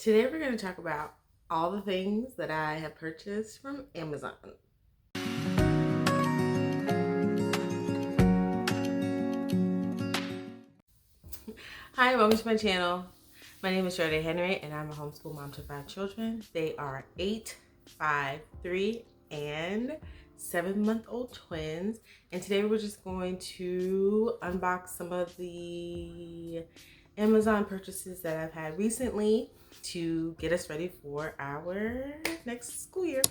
Today we're going to talk about all the things that I have purchased from Amazon. Hi, welcome to my channel. My name is Shardae Henry and I'm a homeschool mom to 5 children. They are 8, 5, 3, and 7-month-old twins. And today we're just going to unbox some of the Amazon purchases that I've had recently to get us ready for our next school year.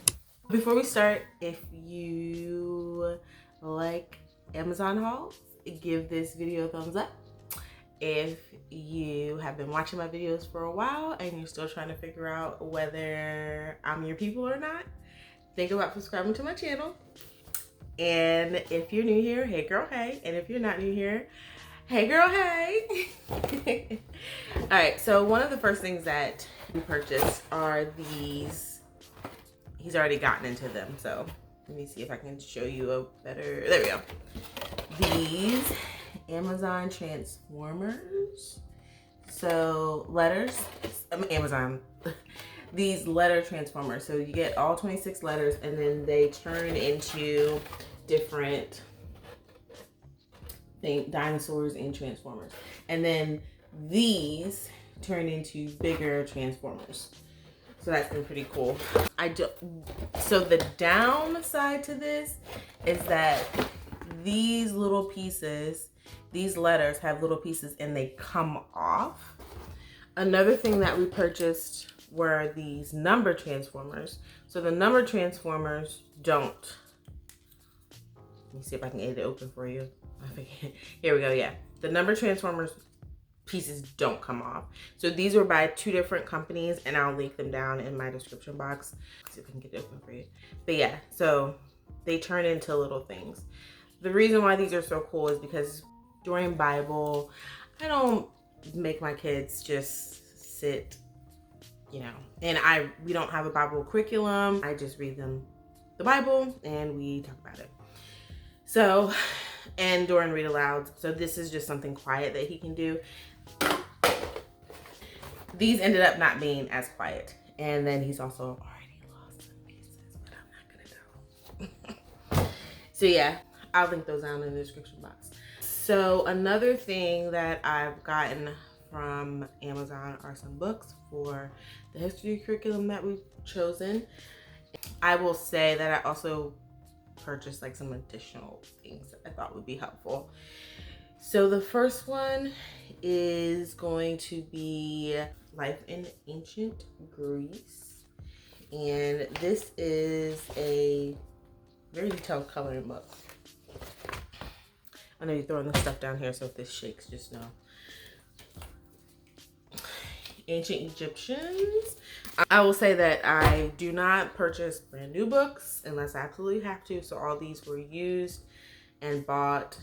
Before we start, if you like Amazon hauls, give this video a thumbs up. If you have been watching my videos for a while and you're still trying to figure out whether I'm your people or not, think about subscribing to my channel. And if you're new here, hey girl, hey. And if you're not new here, hey girl, hey. All right, so one of the first things that we purchased are these. He's already gotten into them, so let me see if I can show you a better, there we go. These Amazon Transformers. So letters, Amazon, these letter transformers. So you get all 26 letters and then they turn into different dinosaurs and transformers. And then these turn into bigger transformers. So that's been pretty cool. So the downside to this is that these little pieces, these letters have little pieces and they come off. Another thing that we purchased were these number transformers. So the number transformers don't, let me see if I can get it open for you. Here we go, yeah. The number transformers pieces don't come off. So these were by 2 different companies and I'll link them down in my description box. Let's see if I can get it open for you. But yeah, so they turn into little things. The reason why these are so cool is because during Bible, I don't make my kids just sit, you know, and we don't have a Bible curriculum. I just read them the Bible and we talk about it. So, and during read aloud. So this is just something quiet that he can do. These ended up not being as quiet. And then he's also already lost some pieces, but I'm not gonna tell. So yeah, I'll link those down in the description box. So another thing that I've gotten from Amazon are some books for the history curriculum that we've chosen. I will say that I also purchased like some additional things that I thought would be helpful. So the first one is going to be Life in Ancient Greece. And this is a very detailed coloring book. I know you're throwing the stuff down here, so if this shakes, just know. Ancient Egyptians. I will say that I do not purchase brand new books unless I absolutely have to. So all these were used and bought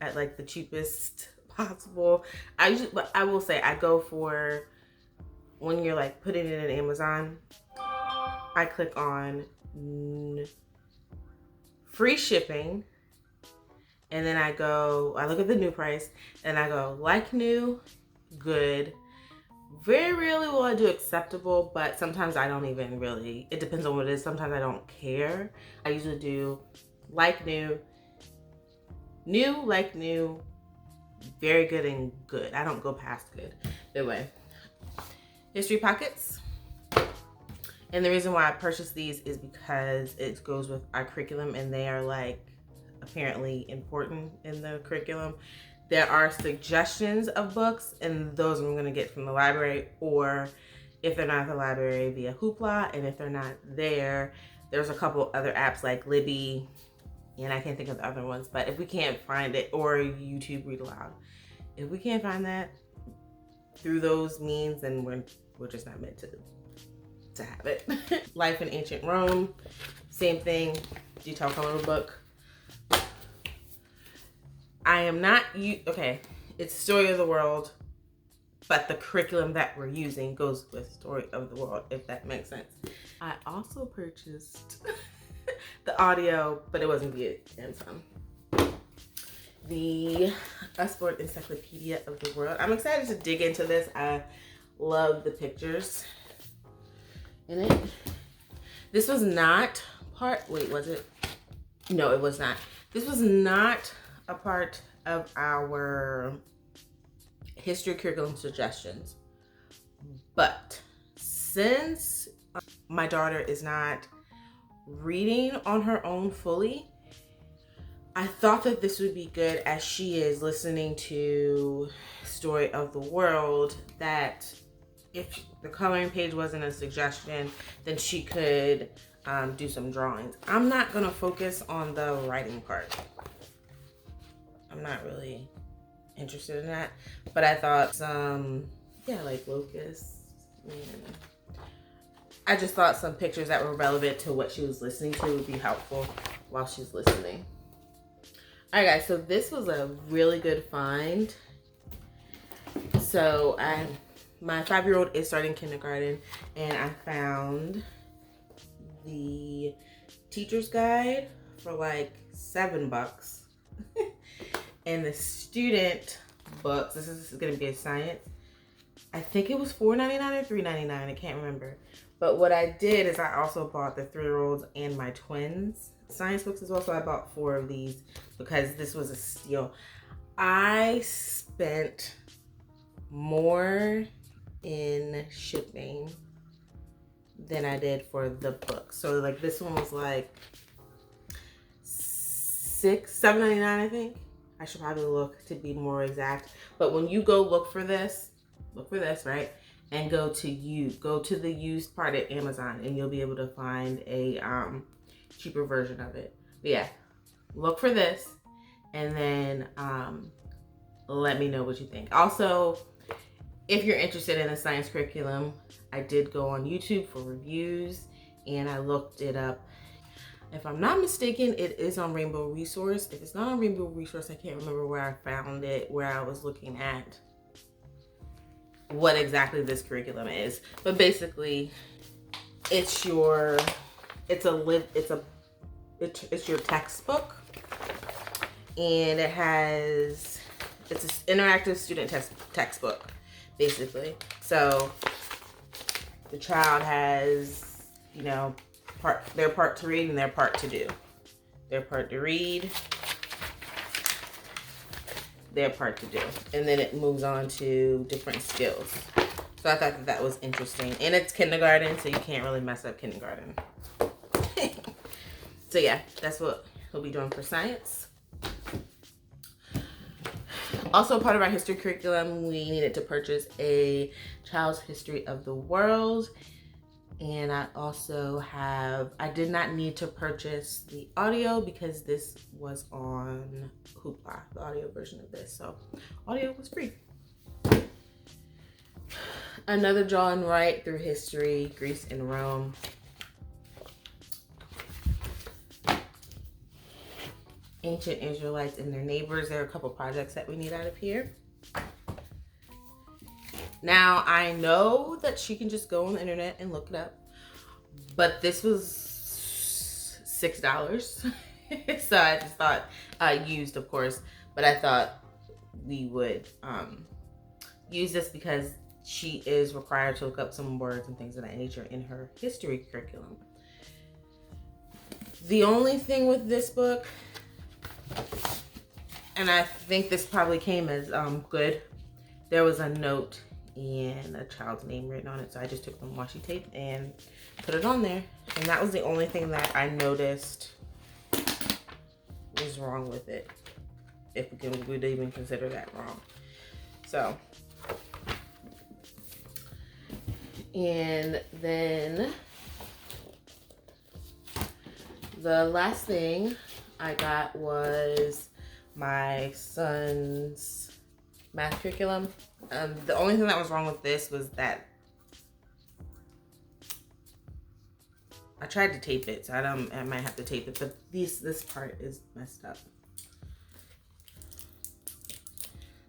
at like the cheapest possible. But I will say I go for, when you're like putting it in Amazon, I click on free shipping. And then I look at the new price and I go like new, good. Very rarely will I do acceptable, but sometimes I don't even really, it depends on what it is. Sometimes I don't care. I usually do like new, like new, very good, and good. I don't go past good. Anyway, history pockets. And the reason why I purchased these is because it goes with our curriculum and they are like apparently important in the curriculum. There are suggestions of books and those I'm going to get from the library, or if they're not at the library, via Hoopla. And if they're not there, there's a couple other apps like Libby, and I can't think of the other ones, but if we can't find it, or YouTube Read Aloud, if we can't find that through those means, then we're just not meant to have it. Life in Ancient Rome, same thing, detailed coloring book. I am not, okay, it's Story of the World, but the curriculum that we're using goes with Story of the World, if that makes sense. I also purchased the audio, but it wasn't via Amazon. The Usboard Encyclopedia of the World. I'm excited to dig into this. love the pictures in it. This was not part, wait, was it? No, it was not. This was not a part of our history curriculum suggestions. But since my daughter is not reading on her own fully, I thought that this would be good as she is listening to Story of the World, that if the coloring page wasn't a suggestion, then she could do some drawings. I'm not gonna focus on the writing part. I'm not really interested in that, but I thought like locusts, and I just thought some pictures that were relevant to what she was listening to would be helpful while she's listening. All right, guys, so this was a really good find. So my 5-year-old is starting kindergarten, and I found the teacher's guide for like $7. And the student books, this is gonna be a science, I think it was $4.99 or $3.99, I can't remember. But what I did is I also bought the 3-year-olds and my twins science books as well. So I bought 4 of these because this was a steal. I spent more in shipping than I did for the book. So like this one was like $7.99, I think. I should probably look to be more exact. But when you go look for this, right? And go to the used part at Amazon, and you'll be able to find a cheaper version of it. But yeah, look for this, and then let me know what you think. Also, if you're interested in a science curriculum, I did go on YouTube for reviews, and I looked it up. If I'm not mistaken, it is on Rainbow Resource. If it's not on Rainbow Resource, I can't remember where I found it, where I was looking at what exactly this curriculum is. But basically, it's your textbook, and it's an interactive student textbook, basically. So the child has, their part to read and their part to do. Their part to read, their part to do. And then it moves on to different skills. So I thought that was interesting. And it's kindergarten, so you can't really mess up kindergarten. So yeah, that's what we'll be doing for science. Also, part of our history curriculum, we needed to purchase a child's history of the world. And I did not need to purchase the audio because this was on Hoopla, the audio version of this. So audio was free. Another draw and write through history, Greece and Rome. Ancient Israelites and their neighbors. There are a couple projects that we need out of here. Now, I know that she can just go on the internet and look it up, but this was $6. So I just thought, used of course, but I thought we would use this because she is required to look up some words and things of that nature in her history curriculum. The only thing with this book, and I think this probably came as good, there was a note and a child's name written on it, so I just took some washi tape and put it on there, and that was the only thing that I noticed was wrong with it, if we'd even consider that wrong. So, and then the last thing I got was my son's math curriculum. The only thing that was wrong with this was that I tried to tape it, so I might have to tape it, but this part is messed up.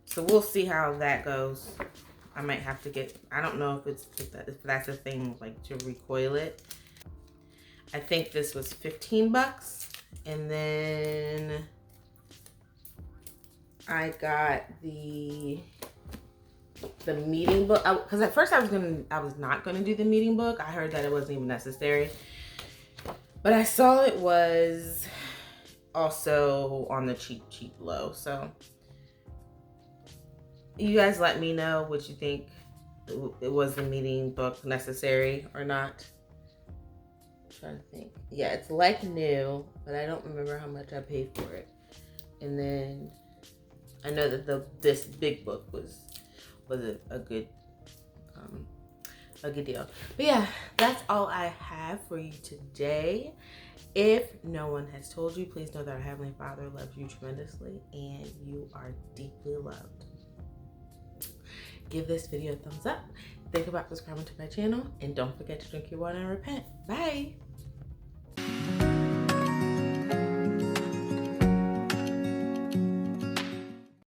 So we'll see how that goes. I might have to I don't know if that's a thing, like to recoil it. I think this was $15, and then I got the the meeting book, because at first I was not gonna do the meeting book. I heard that it wasn't even necessary, but I saw it was also on the cheap low. So you guys let me know what you think. It was the meeting book necessary or not? I'm trying to think. Yeah, it's like new, but I don't remember how much I paid for it. And then I know that this big book was a good deal. But yeah, that's all I have for you today. If no one has told you, please know that our Heavenly Father loves you tremendously and you are deeply loved. Give this video a thumbs up. Think about subscribing to my channel and don't forget to drink your water and repent. Bye.